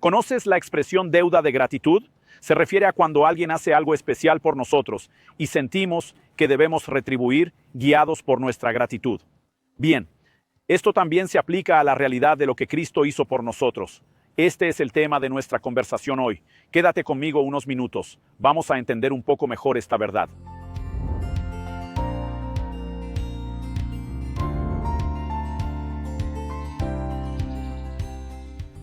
¿Conoces la expresión deuda de gratitud? Se refiere a cuando alguien hace algo especial por nosotros y sentimos que debemos retribuir guiados por nuestra gratitud. Bien, esto también se aplica a la realidad de lo que Cristo hizo por nosotros. Este es el tema de nuestra conversación hoy. Quédate conmigo unos minutos. Vamos a entender un poco mejor esta verdad.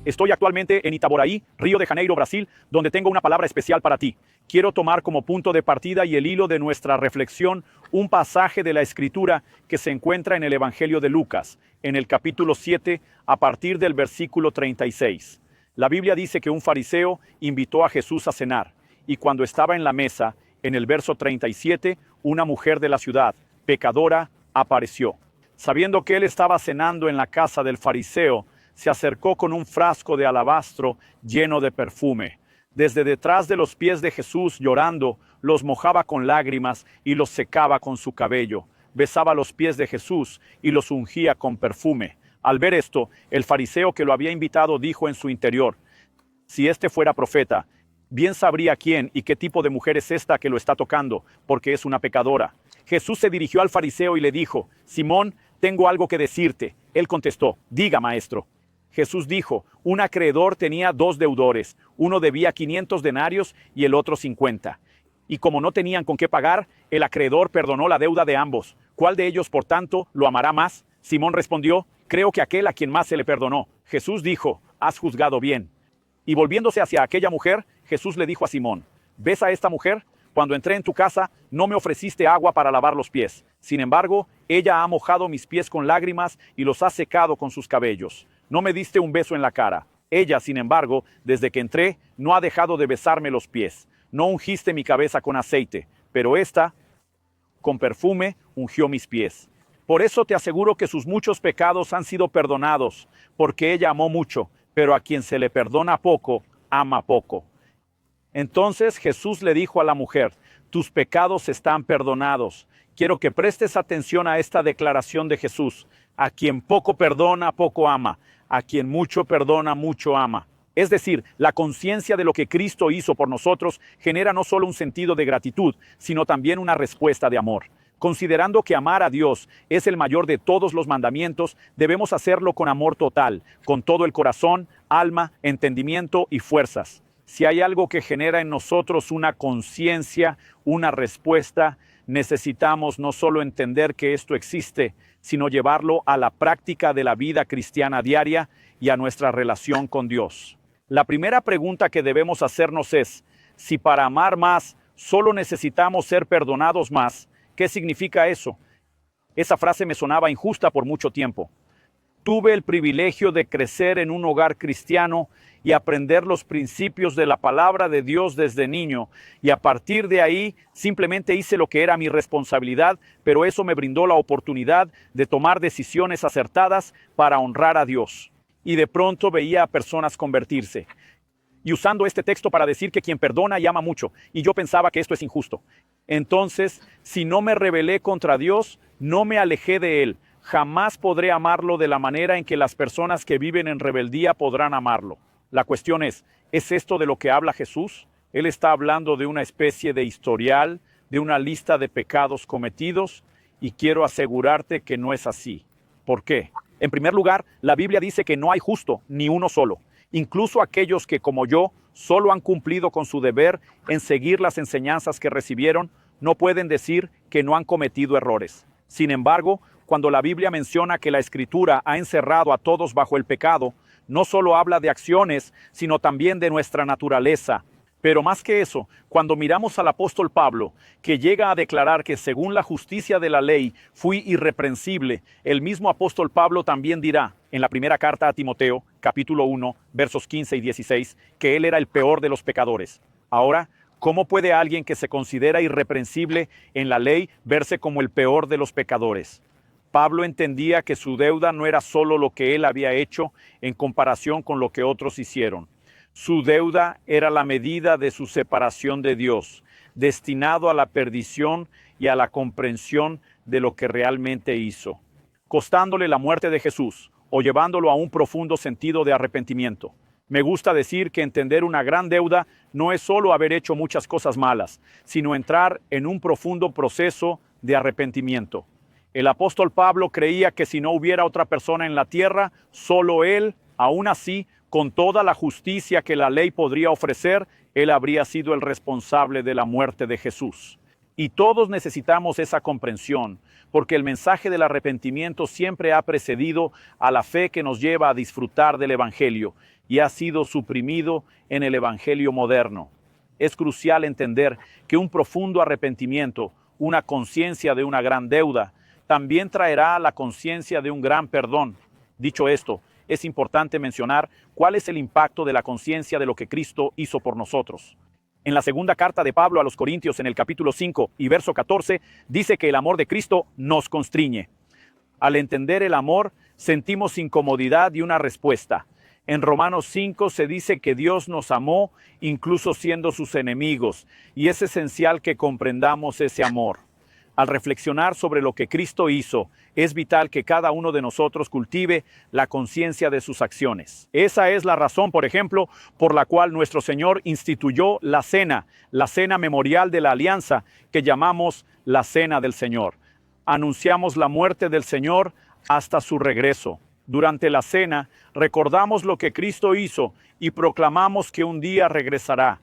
Estoy actualmente en Itaboraí, Río de Janeiro, Brasil, donde tengo una palabra especial para ti. Quiero tomar como punto de partida y el hilo de nuestra reflexión un pasaje de la Escritura que se encuentra en el Evangelio de Lucas, en el capítulo 7, a partir del versículo 36. La Biblia dice que un fariseo invitó a Jesús a cenar, y cuando estaba en la mesa, en el verso 37, una mujer de la ciudad, pecadora, apareció. Sabiendo que él estaba cenando en la casa del fariseo, se acercó con un frasco de alabastro lleno de perfume. Desde detrás de los pies de Jesús, llorando, los mojaba con lágrimas y los secaba con su cabello. Besaba los pies de Jesús y los ungía con perfume. Al ver esto, el fariseo que lo había invitado dijo en su interior: si este fuera profeta, bien sabría quién y qué tipo de mujer es esta que lo está tocando, porque es una pecadora. Jesús se dirigió al fariseo y le dijo: Simón, tengo algo que decirte. Él contestó: diga, maestro. Jesús dijo: un acreedor tenía 2 deudores, uno debía 500 denarios y el otro 50. Y como no tenían con qué pagar, el acreedor perdonó la deuda de ambos. ¿Cuál de ellos, por tanto, lo amará más? Simón respondió: creo que aquel a quien más se le perdonó. Jesús dijo: has juzgado bien. Y volviéndose hacia aquella mujer, Jesús le dijo a Simón: ¿ves a esta mujer? Cuando entré en tu casa, no me ofreciste agua para lavar los pies. Sin embargo, ella ha mojado mis pies con lágrimas y los ha secado con sus cabellos. No me diste un beso en la cara. Ella, sin embargo, desde que entré, no ha dejado de besarme los pies. No ungiste mi cabeza con aceite, pero esta, con perfume, ungió mis pies. Por eso te aseguro que sus muchos pecados han sido perdonados, porque ella amó mucho, pero a quien se le perdona poco, ama poco. Entonces Jesús le dijo a la mujer: tus pecados están perdonados. Quiero que prestes atención a esta declaración de Jesús: a quien poco perdona, poco ama. A quien mucho perdona, mucho ama. Es decir, la conciencia de lo que Cristo hizo por nosotros genera no solo un sentido de gratitud, sino también una respuesta de amor. Considerando que amar a Dios es el mayor de todos los mandamientos, debemos hacerlo con amor total, con todo el corazón, alma, entendimiento y fuerzas. Si hay algo que genera en nosotros una conciencia, una respuesta, necesitamos no solo entender que esto existe, sino llevarlo a la práctica de la vida cristiana diaria y a nuestra relación con Dios. La primera pregunta que debemos hacernos es: si para amar más solo necesitamos ser perdonados más, ¿qué significa eso? Esa frase me sonaba injusta por mucho tiempo. Tuve el privilegio de crecer en un hogar cristiano y aprender los principios de la palabra de Dios desde niño, y a partir de ahí simplemente hice lo que era mi responsabilidad, pero eso me brindó la oportunidad de tomar decisiones acertadas para honrar a Dios. Y de pronto veía a personas convertirse, y usando este texto para decir que quien perdona y ama mucho, y yo pensaba que esto es injusto. Entonces, si no me rebelé contra Dios, no me alejé de Él, jamás podré amarlo de la manera en que las personas que viven en rebeldía podrán amarlo. La cuestión ¿es esto de lo que habla Jesús? Él está hablando de una especie de historial, de una lista de pecados cometidos, y quiero asegurarte que no es así. ¿Por qué? En primer lugar, la Biblia dice que no hay justo, ni uno solo. Incluso aquellos que, como yo, solo han cumplido con su deber en seguir las enseñanzas que recibieron, no pueden decir que no han cometido errores. Sin embargo, cuando la Biblia menciona que la Escritura ha encerrado a todos bajo el pecado, no solo habla de acciones, sino también de nuestra naturaleza. Pero más que eso, cuando miramos al apóstol Pablo, que llega a declarar que según la justicia de la ley fui irreprensible, el mismo apóstol Pablo también dirá, en la primera carta a Timoteo, capítulo 1, versos 15 y 16, que él era el peor de los pecadores. Ahora, ¿cómo puede alguien que se considera irreprensible en la ley verse como el peor de los pecadores? Pablo entendía que su deuda no era solo lo que él había hecho en comparación con lo que otros hicieron. Su deuda era la medida de su separación de Dios, destinado a la perdición y a la comprensión de lo que realmente hizo, costándole la muerte de Jesús o llevándolo a un profundo sentido de arrepentimiento. Me gusta decir que entender una gran deuda no es solo haber hecho muchas cosas malas, sino entrar en un profundo proceso de arrepentimiento. El apóstol Pablo creía que si no hubiera otra persona en la tierra, solo él, aún así, con toda la justicia que la ley podría ofrecer, él habría sido el responsable de la muerte de Jesús. Y todos necesitamos esa comprensión, porque el mensaje del arrepentimiento siempre ha precedido a la fe que nos lleva a disfrutar del Evangelio y ha sido suprimido en el Evangelio moderno. Es crucial entender que un profundo arrepentimiento, una conciencia de una gran deuda, también traerá la conciencia de un gran perdón. Dicho esto, es importante mencionar cuál es el impacto de la conciencia de lo que Cristo hizo por nosotros. En la segunda carta de Pablo a los Corintios, en el capítulo 5 y verso 14, dice que el amor de Cristo nos constriñe. Al entender el amor, sentimos incomodidad y una respuesta. En Romanos 5 se dice que Dios nos amó incluso siendo sus enemigos, y es esencial que comprendamos ese amor. Al reflexionar sobre lo que Cristo hizo, es vital que cada uno de nosotros cultive la conciencia de sus acciones. Esa es la razón, por ejemplo, por la cual nuestro Señor instituyó la cena memorial de la alianza, que llamamos la Cena del Señor. Anunciamos la muerte del Señor hasta su regreso. Durante la cena, recordamos lo que Cristo hizo y proclamamos que un día regresará.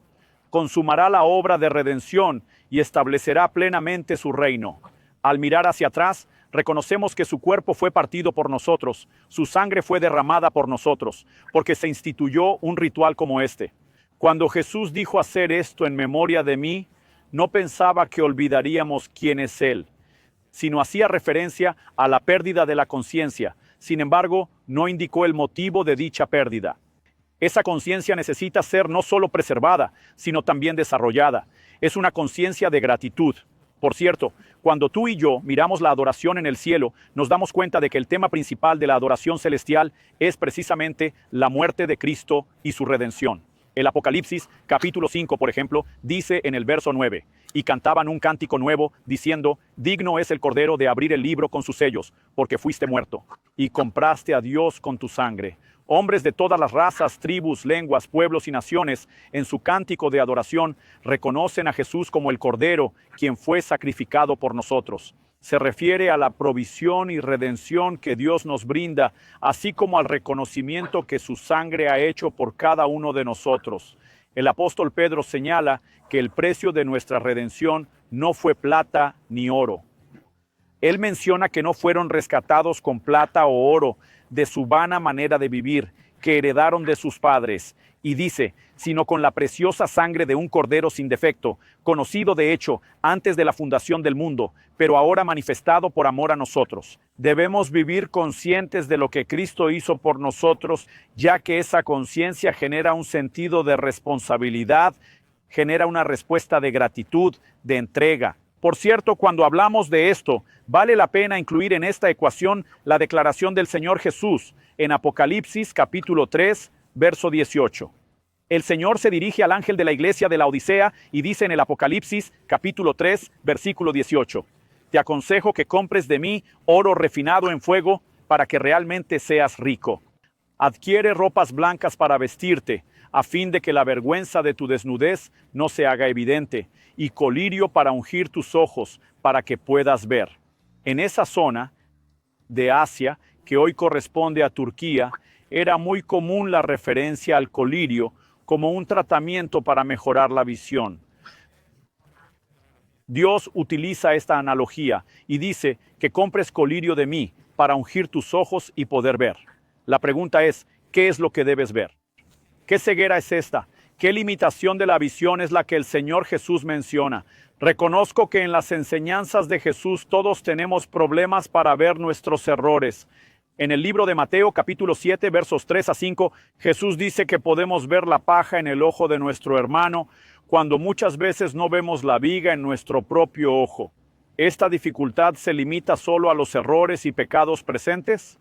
Consumará la obra de redención y establecerá plenamente su reino. Al mirar hacia atrás, reconocemos que su cuerpo fue partido por nosotros, su sangre fue derramada por nosotros, porque se instituyó un ritual como este. Cuando Jesús dijo hacer esto en memoria de mí, no pensaba que olvidaríamos quién es Él, sino hacía referencia a la pérdida de la conciencia. Sin embargo, no indicó el motivo de dicha pérdida. Esa conciencia necesita ser no solo preservada, sino también desarrollada. Es una conciencia de gratitud. Por cierto, cuando tú y yo miramos la adoración en el cielo, nos damos cuenta de que el tema principal de la adoración celestial es precisamente la muerte de Cristo y su redención. El Apocalipsis, capítulo 5, por ejemplo, dice en el verso 9, y cantaban un cántico nuevo, diciendo, digno es el Cordero de abrir el libro con sus sellos, porque fuiste muerto, y compraste a Dios con tu sangre. Hombres de todas las razas, tribus, lenguas, pueblos y naciones, en su cántico de adoración, reconocen a Jesús como el Cordero, quien fue sacrificado por nosotros. Se refiere a la provisión y redención que Dios nos brinda, así como al reconocimiento que su sangre ha hecho por cada uno de nosotros. El apóstol Pedro señala que el precio de nuestra redención no fue plata ni oro. Él menciona que no fueron rescatados con plata o oro de su vana manera de vivir, que heredaron de sus padres, y dice, sino con la preciosa sangre de un cordero sin defecto, conocido de hecho antes de la fundación del mundo, pero ahora manifestado por amor a nosotros. Debemos vivir conscientes de lo que Cristo hizo por nosotros, ya que esa conciencia genera un sentido de responsabilidad, genera una respuesta de gratitud, de entrega. Por cierto, cuando hablamos de esto, vale la pena incluir en esta ecuación la declaración del Señor Jesús en Apocalipsis capítulo 3, verso 18. El Señor se dirige al ángel de la iglesia de la Odisea y dice en el Apocalipsis capítulo 3, versículo 18, te aconsejo que compres de mí oro refinado en fuego para que realmente seas rico. Adquiere ropas blancas para vestirte, a fin de que la vergüenza de tu desnudez no se haga evidente, y colirio para ungir tus ojos, para que puedas ver. En esa zona de Asia, que hoy corresponde a Turquía, era muy común la referencia al colirio como un tratamiento para mejorar la visión. Dios utiliza esta analogía y dice que compres colirio de mí para ungir tus ojos y poder ver. La pregunta es, ¿qué es lo que debes ver? ¿Qué ceguera es esta? ¿Qué limitación de la visión es la que el Señor Jesús menciona? Reconozco que en las enseñanzas de Jesús todos tenemos problemas para ver nuestros errores. En el libro de Mateo, capítulo 7, versos 3 a 5, Jesús dice que podemos ver la paja en el ojo de nuestro hermano, cuando muchas veces no vemos la viga en nuestro propio ojo. ¿Esta dificultad se limita solo a los errores y pecados presentes?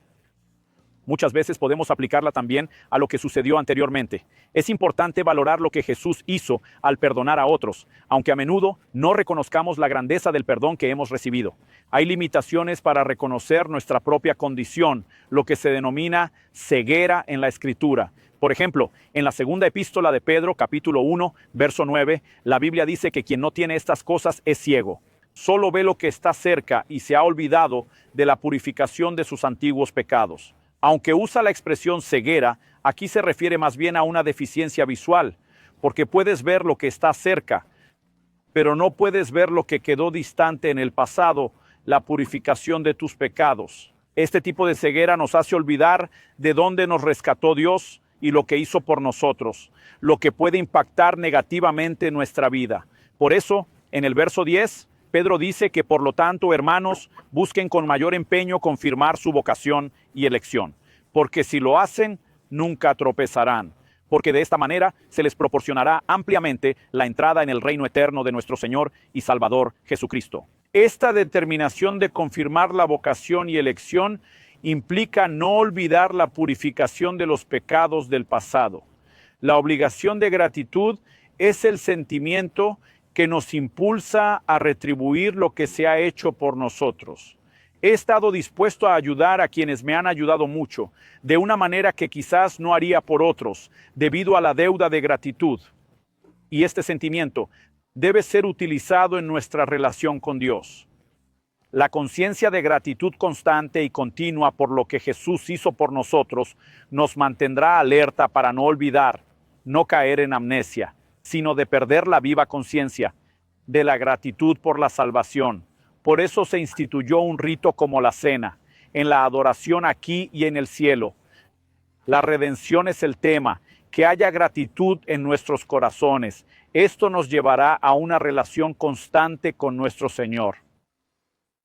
Muchas veces podemos aplicarla también a lo que sucedió anteriormente. Es importante valorar lo que Jesús hizo al perdonar a otros, aunque a menudo no reconozcamos la grandeza del perdón que hemos recibido. Hay limitaciones para reconocer nuestra propia condición, lo que se denomina ceguera en la Escritura. Por ejemplo, en la segunda epístola de Pedro, capítulo 1, verso 9, la Biblia dice que quien no tiene estas cosas es ciego. Solo ve lo que está cerca y se ha olvidado de la purificación de sus antiguos pecados. Aunque usa la expresión ceguera, aquí se refiere más bien a una deficiencia visual, porque puedes ver lo que está cerca, pero no puedes ver lo que quedó distante en el pasado, la purificación de tus pecados. Este tipo de ceguera nos hace olvidar de dónde nos rescató Dios y lo que hizo por nosotros, lo que puede impactar negativamente nuestra vida. Por eso, en el verso 10, Pedro dice que por lo tanto, hermanos, busquen con mayor empeño confirmar su vocación y elección, porque si lo hacen, nunca tropezarán, porque de esta manera se les proporcionará ampliamente la entrada en el reino eterno de nuestro Señor y Salvador Jesucristo. Esta determinación de confirmar la vocación y elección implica no olvidar la purificación de los pecados del pasado. La obligación de gratitud es el sentimiento que nos impulsa a retribuir lo que se ha hecho por nosotros. He estado dispuesto a ayudar a quienes me han ayudado mucho, de una manera que quizás no haría por otros, debido a la deuda de gratitud. Y este sentimiento debe ser utilizado en nuestra relación con Dios. La conciencia de gratitud constante y continua por lo que Jesús hizo por nosotros nos mantendrá alerta para no olvidar, no caer en amnesia, sino de perder la viva conciencia de la gratitud por la salvación. Por eso se instituyó un rito como la cena, en la adoración aquí y en el cielo. La redención es el tema, que haya gratitud en nuestros corazones. Esto nos llevará a una relación constante con nuestro Señor.